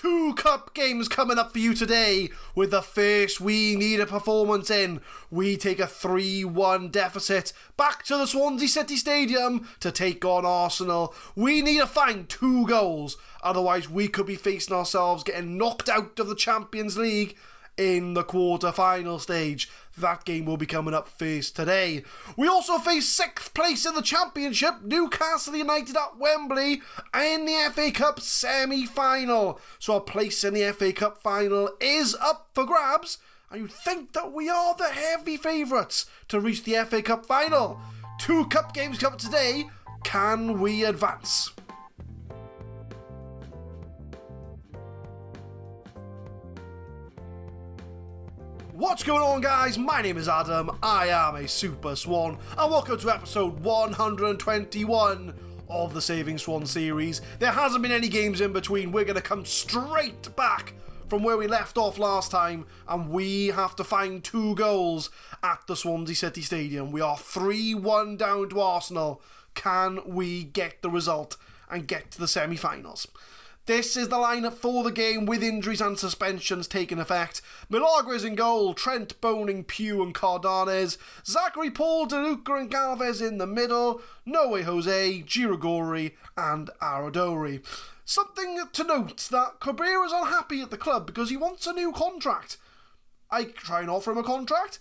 Two cup games coming up for you today. With the first we need a performance in. We take a 3-1 deficit back to the Swansea City Stadium to take on Arsenal. We need to find 2 goals. Otherwise we could be facing ourselves getting knocked out of the Champions League in the quarter-final stage. That game will be coming up first today. We also face 6th place in the Championship, Newcastle United at Wembley, in the FA Cup semi-final. So a place in the FA Cup final is up for grabs, and you think that we are the heavy favourites to reach the FA Cup final. 2 cup games come today. Can we advance? What's going on, guys? My name is Adam, I am a Super Swan, and welcome to episode 121 of the Saving Swan series. There hasn't been any games in between. We're going to come straight back from where we left off last time, and we have to find 2 goals at the Swansea City Stadium. We are 3-1 down to Arsenal. Can we get the result and get to the semi-finals? This is the lineup for the game with injuries and suspensions taking effect. Milagres in goal, Trent, Boning, Pugh and Cardanes, Zachary, Paul, DeLuca and Galvez in the middle, Noe Jose, Girigori and Aradori. Something to note that Cabrera is unhappy at the club because he wants a new contract. I try and offer him a contract.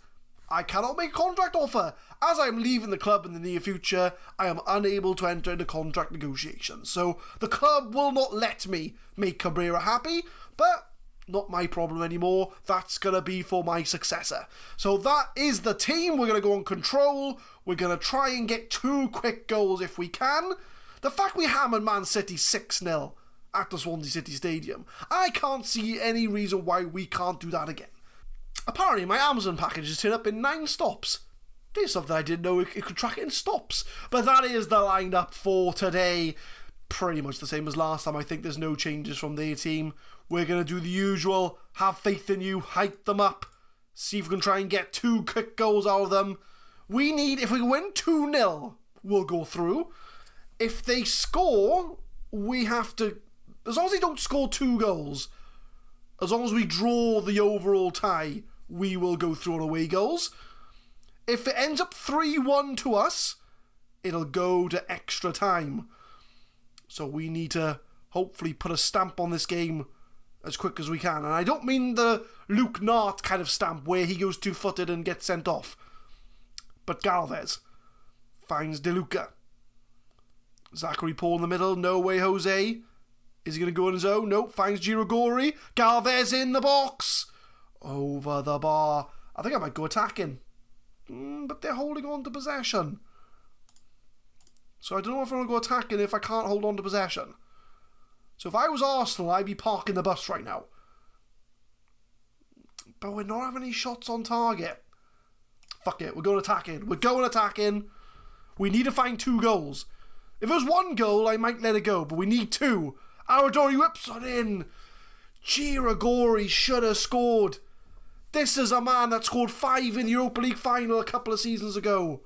I cannot make a contract offer. As I am leaving the club in the near future, I am unable to enter into contract negotiations. So the club will not let me make Cabrera happy, but not my problem anymore. That's going to be for my successor. So that is the team. We're going to go on control. We're going to try and get 2 quick goals if we can. The fact we hammered Man City 6-0 at the Swansea City Stadium, I can't see any reason why we can't do that again. Apparently my Amazon package has turned up in 9 stops. There's something I didn't know it could track it in stops. But that is the lineup for today. Pretty much the same as last time. I think there's no changes from their team. We're going to do the usual. Have faith in you. Hype them up. See if we can try and get 2 quick goals out of them. We need, if we win 2-0, we'll go through. If they score, we have to, as long as they don't score 2 goals, as long as we draw the overall tie, we will go through on away goals. If it ends up 3-1 to us, it'll go to extra time. So we need to hopefully put a stamp on this game as quick as we can. And I don't mean the Luke Nart kind of stamp where he goes 2-footed and gets sent off. But Galvez finds DeLuca. Zachary Paul in the middle, no way Jose. Is he going to go on his own? Nope, finds Girigori. Galvez in the box. Over the bar. I think I might go attacking. But they're holding on to possession. So I don't know if I'm going to go attacking if I can't hold on to possession. So if I was Arsenal, I'd be parking the bus right now. But we're not having any shots on target. Fuck it, we're going attacking. We're going attacking. We need to find 2 goals. If it was 1 goal, I might let it go. But we need 2. Aradori whips on in. Girigori should have scored. This is a man that scored 5 in the Europa League final a couple of seasons ago.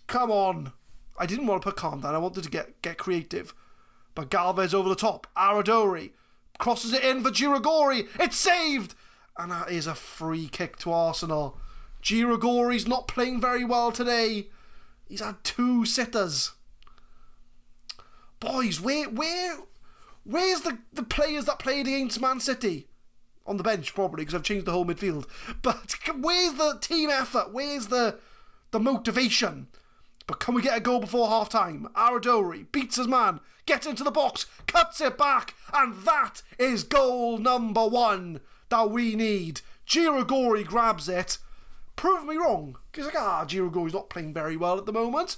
Come on. I didn't want to put calm down. I wanted to get creative. But Galvez over the top. Aradori crosses it in for Girigori. It's saved. And that is a free kick to Arsenal. Girigori's not playing very well today. He's had 2 sitters. Boys, where's the players that played against Man City? On the bench, probably, because I've changed the whole midfield. But where's the team effort? Where's the motivation? But can we get a goal before half-time? Aradori beats his man, gets into the box, cuts it back, and that is goal number 1 that we need. Girigori grabs it. Prove me wrong. Because Girigori's not playing very well at the moment.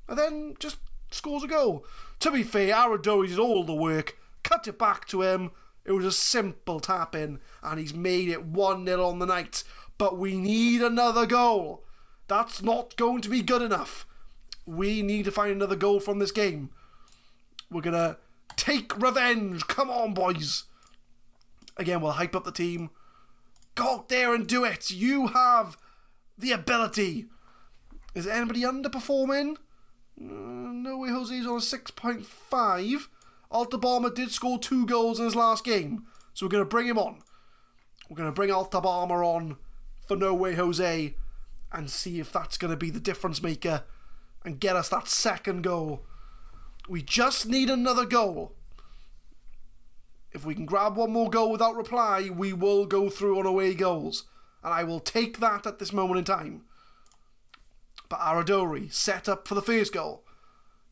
And then just scores a goal. To be fair, Aradori did all the work. Cut it back to him. It was a simple tap-in, and he's made it 1-0 on the night. But we need another goal. That's not going to be good enough. We need to find another goal from this game. We're going to take revenge. Come on, boys. Again, we'll hype up the team. Go out there and do it. You have the ability. Is anybody underperforming? No way Jose's on a 6.5. Altabama did score 2 goals in his last game, so we're going to bring him on. We're going to bring Altabama on for No Way Jose and see if that's going to be the difference maker and get us that second goal. We just need another goal. If we can grab one more goal without reply, we will go through on away goals. And I will take that at this moment in time. But Aradori set up for the first goal.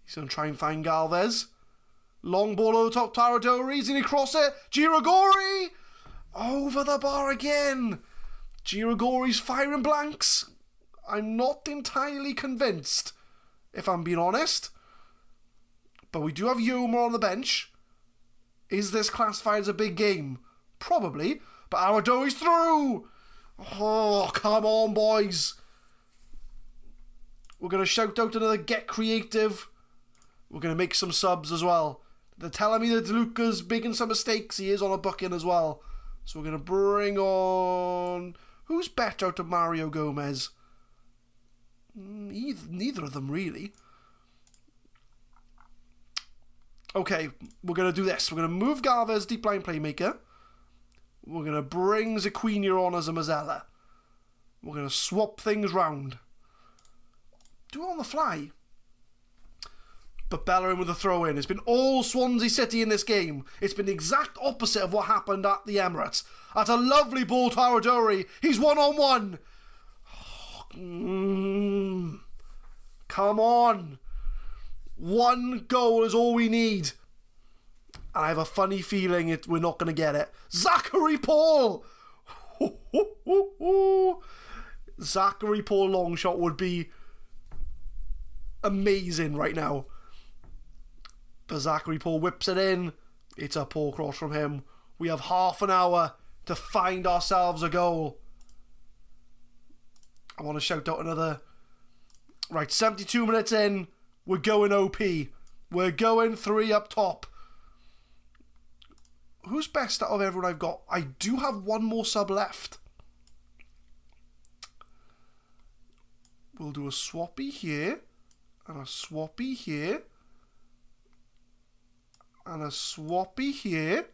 He's going to try and find Galvez. Long ball over top to Aradori. He's going to cross it. Girigori! Over the bar again. Girigori's firing blanks. I'm not entirely convinced, if I'm being honest. But we do have Yoma on the bench. Is this classified as a big game? Probably. But Aradori's through! Oh, come on, boys. We're going to shout out another get creative. We're going to make some subs as well. They're telling me that Luca's making some mistakes. He is on a booking as well. So we're going to bring on... Who's better out of Mario Gomez? Neither of them, really. Okay, we're going to do this. We're going to move Galvez, deep line playmaker. We're going to bring Zaquinha on as a Mazzella. We're going to swap things round. Do it on the fly. But Bellerin with a throw in. It's been all Swansea City in this game. It's been the exact opposite of what happened at the Emirates. That's a lovely ball to Aradori. He's 1-on-1. Come on. One goal is all we need. And I have a funny feeling we're not going to get it. Zachary Paul! Zachary Paul long shot would be amazing right now. But Zachary Paul whips it in. It's a poor cross from him. We have half an hour to find ourselves a goal. I want to shout out another... Right, 72 minutes in. We're going OP. We're going 3 up top. Who's best out of everyone I've got? I do have one more sub left. We'll do a swappy here. And a swappy here. And a swappy here.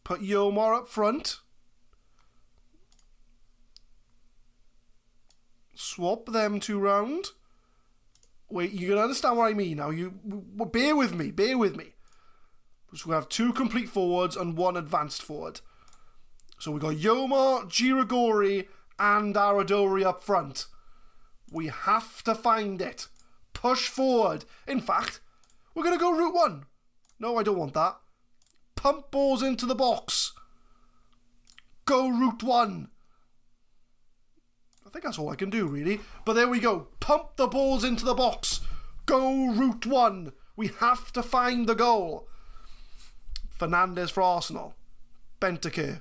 Put Yomar up front. Swap them 2 round. Wait, you're going to understand what I mean now. Bear with me. So we have 2 complete forwards and 1 advanced forward. So we got Yomar, Girigori, and Aradori up front. We have to find it. Push forward. In fact, we're going to go route 1. No, I don't want that. Pump balls into the box. Go route 1. I think that's all I can do, really. But there we go. Pump the balls into the box. Go route 1. We have to find the goal. Fernandez for Arsenal. Bentancur.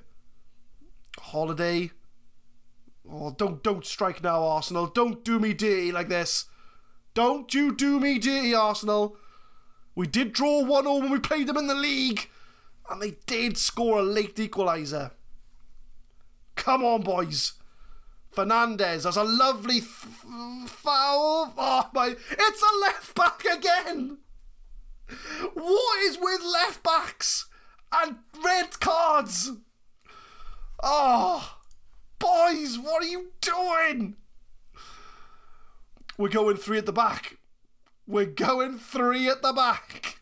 Holiday. Oh, don't strike now, Arsenal. Don't do me dirty like this. Don't you do me dirty, Arsenal. We did draw 1-0 when we played them in the league. And they did score a late equaliser. Come on, boys. Fernandez has a lovely foul. Oh my, it's a left back again. What is with left backs and red cards? Oh, boys, what are you doing? We're going 3 at the back. We're going 3 at the back.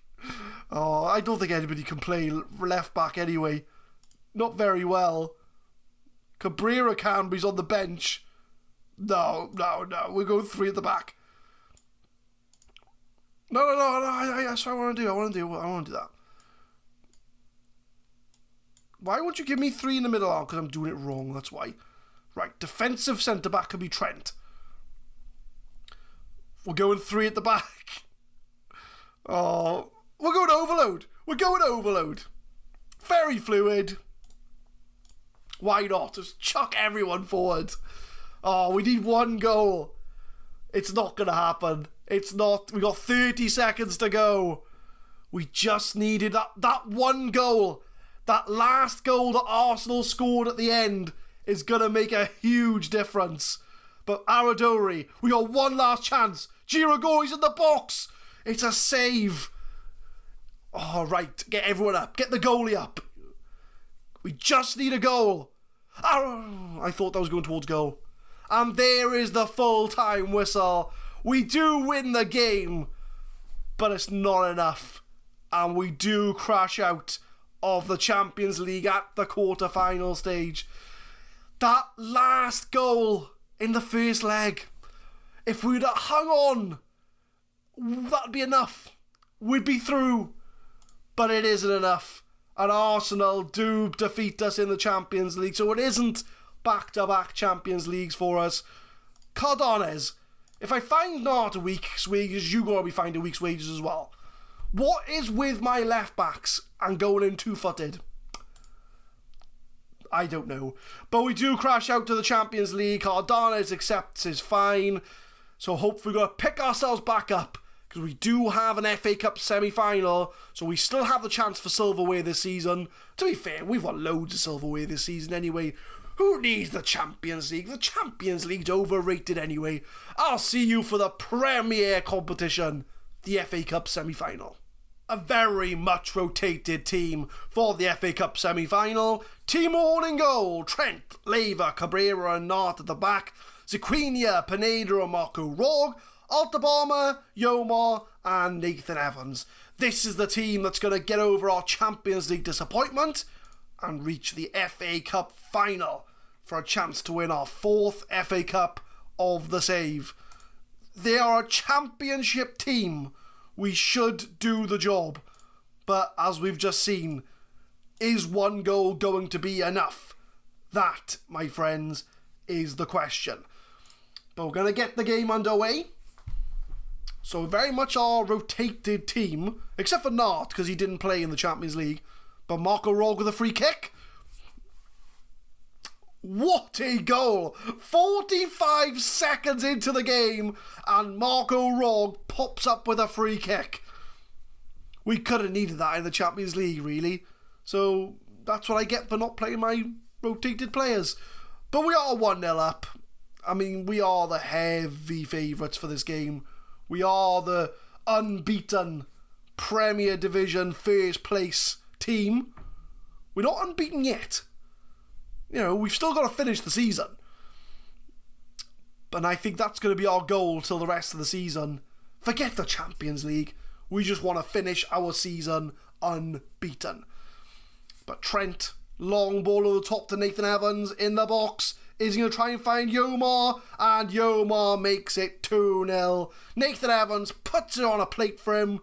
Oh, I don't think anybody can play left back anyway. Not very well. Cabrera can, but he's on the bench. No. We're going 3 at the back. No. That's what I want to do. I want to do that. Why won't you give me 3 in the middle? Because I'm doing it wrong, that's why. Right, defensive centre-back could be Trent. We're going 3 at the back. Oh, we're going overload. Very fluid. Why not? Just chuck everyone forward. Oh, we need 1 goal. It's not going to happen. It's not. We got 30 seconds to go. We just needed that 1 goal. That last goal that Arsenal scored at the end is going to make a huge difference. But Aradori, we got 1 last chance. Girigori's in the box. It's a save. Oh, right. Get everyone up. Get the goalie up. We just need a goal. Oh, I thought that was going towards goal. And there is the full-time whistle. We do win the game, but it's not enough. And we do crash out of the Champions League at the quarter-final stage. That last goal in the first leg, if we'd have hung on, that'd be enough. We'd be through. But it isn't enough. And Arsenal do defeat us in the Champions League, so it isn't back-to-back Champions Leagues for us. Cardones, if I find not a week's wages, you gotta be finding a week's wages as well. What is with my left-backs and going in two-footed? I don't know. But we do crash out to the Champions League. Cardones accepts his fine. So hopefully we're going to pick ourselves back up, because we do have an FA Cup semi-final, so we still have the chance for silverware this season. To be fair, we've got loads of silverware this season anyway. Who needs the Champions League? The Champions League's overrated anyway. I'll see you for the premier competition, the FA Cup semi-final. A very much rotated team for the FA Cup semi-final. Team on in goal: Trent, Leva, Cabrera and Nart at the back, Ziquinha, Pineda and Marco Rog, Altabama, Yomar and Nathan Evans. This is the team that's going to get over our Champions League disappointment and reach the FA Cup final for a chance to win our 4th FA Cup of the save. They are a championship team. We should do the job. But as we've just seen, is one goal going to be enough? That, my friends, is the question. But we're going to get the game underway. So very much our rotated team, except for Nart, because he didn't play in the Champions League. But Marco Rog with a free kick. What a goal! 45 seconds into the game, and Marco Rog pops up with a free kick. We could have needed that in the Champions League, really. So that's what I get for not playing my rotated players. But we are 1-0 up. I mean, we are the heavy favourites for this game. We are the unbeaten Premier Division first place team. We're not unbeaten yet. You know, we've still got to finish the season. And I think that's going to be our goal till the rest of the season. Forget the Champions League. We just want to finish our season unbeaten. But Trent, long ball over the top to Nathan Evans in the box. Is he going to try and find Yomar? And Yomar makes it 2-0. Nathan Evans puts it on a plate for him.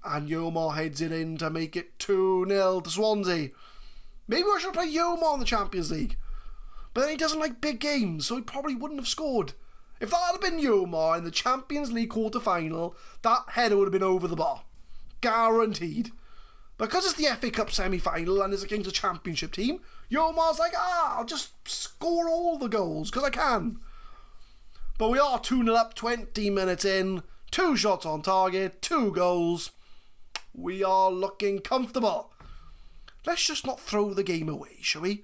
And Yomar heads it in to make it 2-0 to Swansea. Maybe I should play Yomar in the Champions League. But then he doesn't like big games, so he probably wouldn't have scored. If that had been Yomar in the Champions League quarter-final, that header would have been over the bar. Guaranteed. Because it's the FA Cup semi-final and it's against a championship team, Yomar's like, I'll just score all the goals, because I can. But we are 2-0 up, 20 minutes in, 2 shots on target, 2 goals. We are looking comfortable. Let's just not throw the game away, shall we?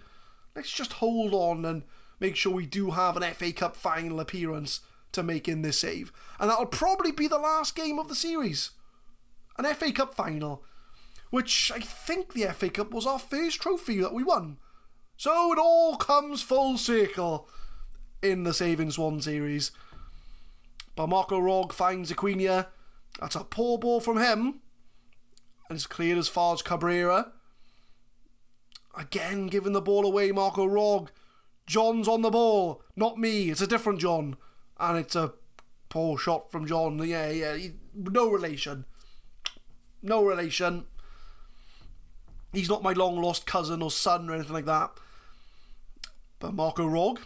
Let's just hold on and make sure we do have an FA Cup final appearance to make in this save. And that'll probably be the last game of the series. An FA Cup final. Which I think the FA Cup was our first trophy that we won. So it all comes full circle in the Saving Swan series. But Marco Rog finds Ziquinha. That's a poor ball from him. And it's cleared as far as Cabrera. Again, giving the ball away, Marco Rog. John's on the ball. Not me, it's a different John. And it's a poor shot from John. Yeah, no relation. No relation. He's not my long-lost cousin or son or anything like that. But Marco Rog.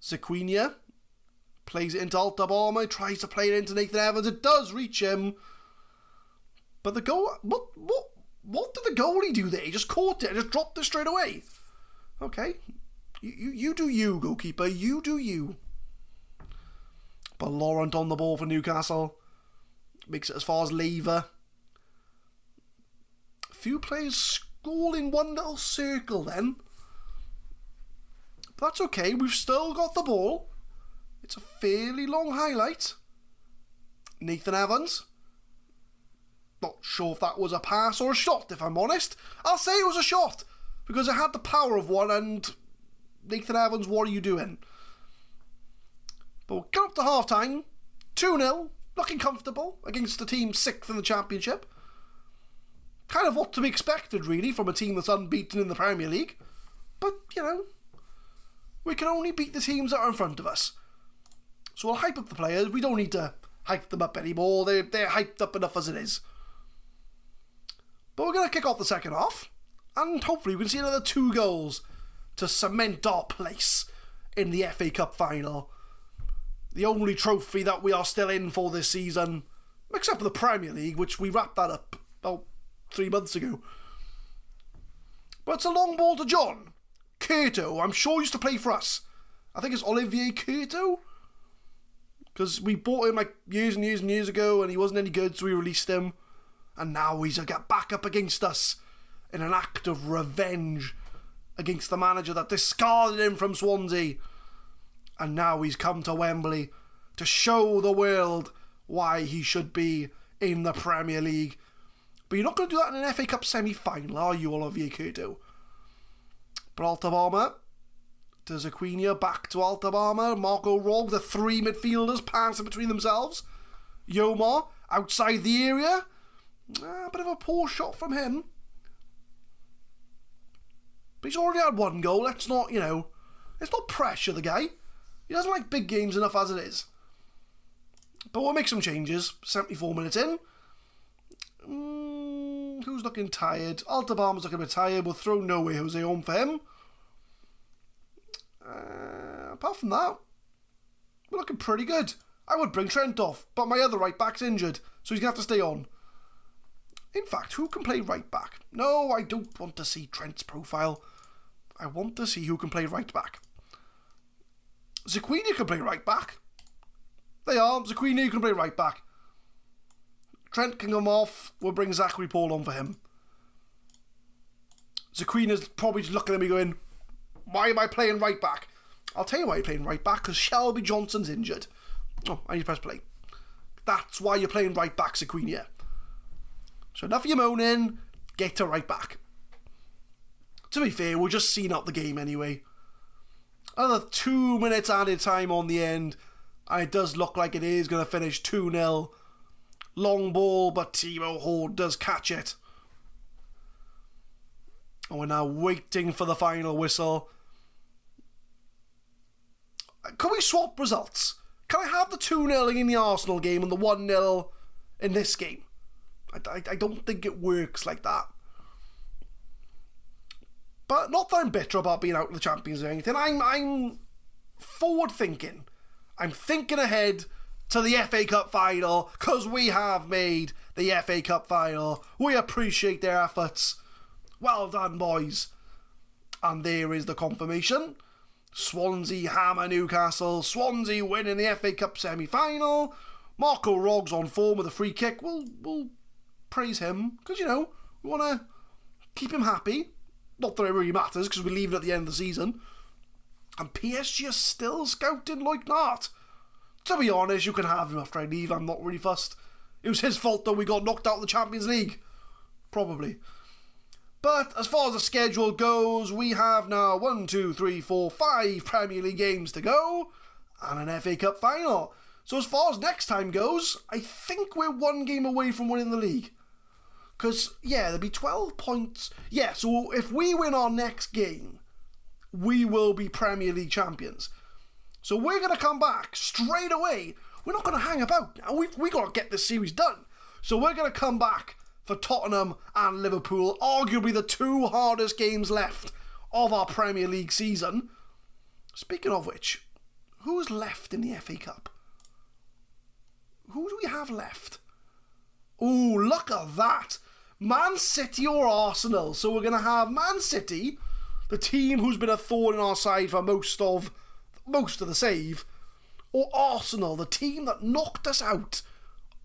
Ziquinha. Plays it into Altabama. Tries to play it into Nathan Evans. It does reach him. But the goal... What did the goalie do there? He just caught it and just dropped it straight away. Okay. You do you, goalkeeper. You do you. But Laurent on the ball for Newcastle. Makes it as far as Leva. A few players all in one little circle then. But that's okay. We've still got the ball. It's a fairly long highlight. Nathan Evans. Not sure if that was a pass or a shot, if I'm honest. I'll say it was a shot, because it had the power of one, and Nathan Evans, what are you doing? But we're getting up to half-time, 2-0, looking comfortable against the team 6th in the Championship. Kind of what to be expected, really, from a team that's unbeaten in the Premier League. But, we can only beat the teams that are in front of us. So we'll hype up the players. We don't need to hype them up anymore. They're hyped up enough as it is. But we're going to kick off the second half, and hopefully we can see another 2 goals to cement our place in the FA Cup final. The only trophy that we are still in for this season, except for the Premier League, which we wrapped that up about 3 months ago. But it's a long ball to John. Curto, I'm sure used to play for us. I think it's Olivier Curto. Because we bought him like years and years and years ago, and he wasn't any good, so we released him. And now he's got back up against us in an act of revenge against the manager that discarded him from Swansea. And now he's come to Wembley to show the world why he should be in the Premier League. But you're not going to do that in an FA Cup semi-final, are you, Olivier Curto? But Altabama to Zaquinha, back to Altabama, Marco Rog, the 3 midfielders passing between themselves. Yomar outside the area. A bit of a poor shot from him. But he's already had 1 goal. Let's not, let's not pressure the guy. He doesn't like big games enough as it is. But we'll make some changes. 74 minutes in. Who's looking tired? Altabama's looking a bit tired. We'll throw No Way Jose on for him. Apart from that, we're looking pretty good. I would bring Trent off, but my other right back's injured, so he's going to have to stay on. In fact, who can play right back? No, I don't want to see Trent's profile. I want to see who can play right back. Zaquinha can play right back. They are. Zaquinha can play right back. Trent can come off. We'll bring Zachary Paul on for him. Zaquina's probably just looking at me going, why am I playing right back? I'll tell you why you're playing right back, because Shelby Johnson's injured. Oh, I need to press play. That's why you're playing right back, Zaquinha. So enough of your moaning, get to right back. To be fair, we're just seeing out the game anyway. Another 2 minutes added time on the end, and it does look like it is going to finish 2-0. Long ball, but Timo Hord does catch it. And we're now waiting for the final whistle. Can we swap results? Can I have the 2-0 in the Arsenal game and the 1-0 in this game? I don't think it works like that. But not that I'm bitter about being out of the Champions or anything. I'm forward thinking. I'm thinking ahead to the FA Cup final, because we have made the FA Cup final. We appreciate their efforts. Well done, boys. And there is the confirmation. Swansea hammer Newcastle. Swansea win in the FA Cup semi-final. Marco Rog's on form with a free kick. We'll praise him, because, we want to keep him happy. Not that it really matters, because we're leaving at the end of the season. And PSG is still scouting Loic Nart. To be honest, you can have him after I leave. I'm not really fussed. It was his fault that we got knocked out of the Champions League. Probably. But as far as the schedule goes, we have now 5 Premier League games to go and an FA Cup final. So as far as next time goes, I think we're 1 game away from winning the league. Because, there'll be 12 points. Yeah, so if we win our next game, we will be Premier League champions. So we're going to come back straight away. We're not going to hang about now. We've got to get this series done. So we're going to come back for Tottenham and Liverpool, arguably the 2 hardest games left of our Premier League season. Speaking of which, who's left in the FA Cup? Who do we have left? Ooh, look at that. Man City or Arsenal. So we're going to have Man City, the team who's been a thorn in our side for most of the save, or Arsenal, the team that knocked us out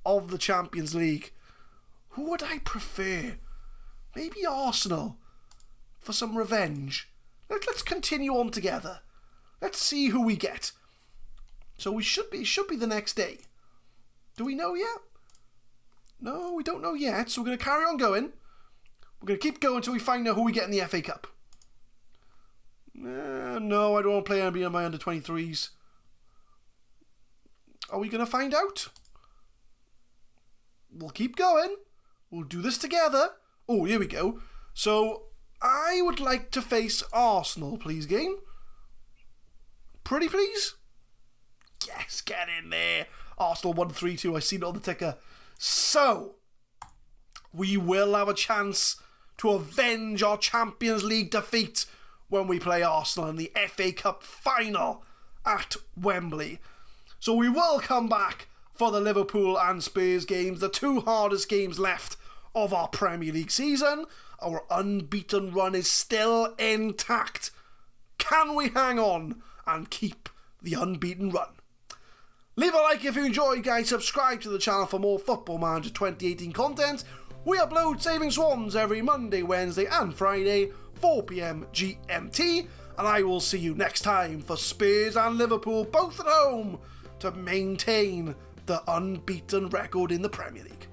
of the Champions League. Who would I prefer? Maybe Arsenal for some revenge. Let's continue on together. Let's see who we get. So it should be the next day. Do we know yet? No, we don't know yet, so we're going to carry on going. We're going to keep going until we find out who we get in the FA Cup. No, I don't want to play NBA on my under-23s. Are we going to find out? We'll keep going. We'll do this together. Oh, here we go. So, I would like to face Arsenal, please, game. Pretty please? Yes, get in there. Arsenal 1-3-2. I seen it on the ticker. So, we will have a chance to avenge our Champions League defeat when we play Arsenal in the FA Cup final at Wembley. So we will come back for the Liverpool and Spurs games, the two hardest games left of our Premier League season. Our unbeaten run is still intact. Can we hang on and keep the unbeaten run? Leave a like if you enjoyed, guys. Subscribe to the channel for more Football Manager 2018 content. We upload Saving Swans every Monday, Wednesday and Friday, 4 PM GMT. And I will see you next time for Spurs and Liverpool, both at home, to maintain the unbeaten record in the Premier League.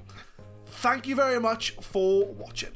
Thank you very much for watching.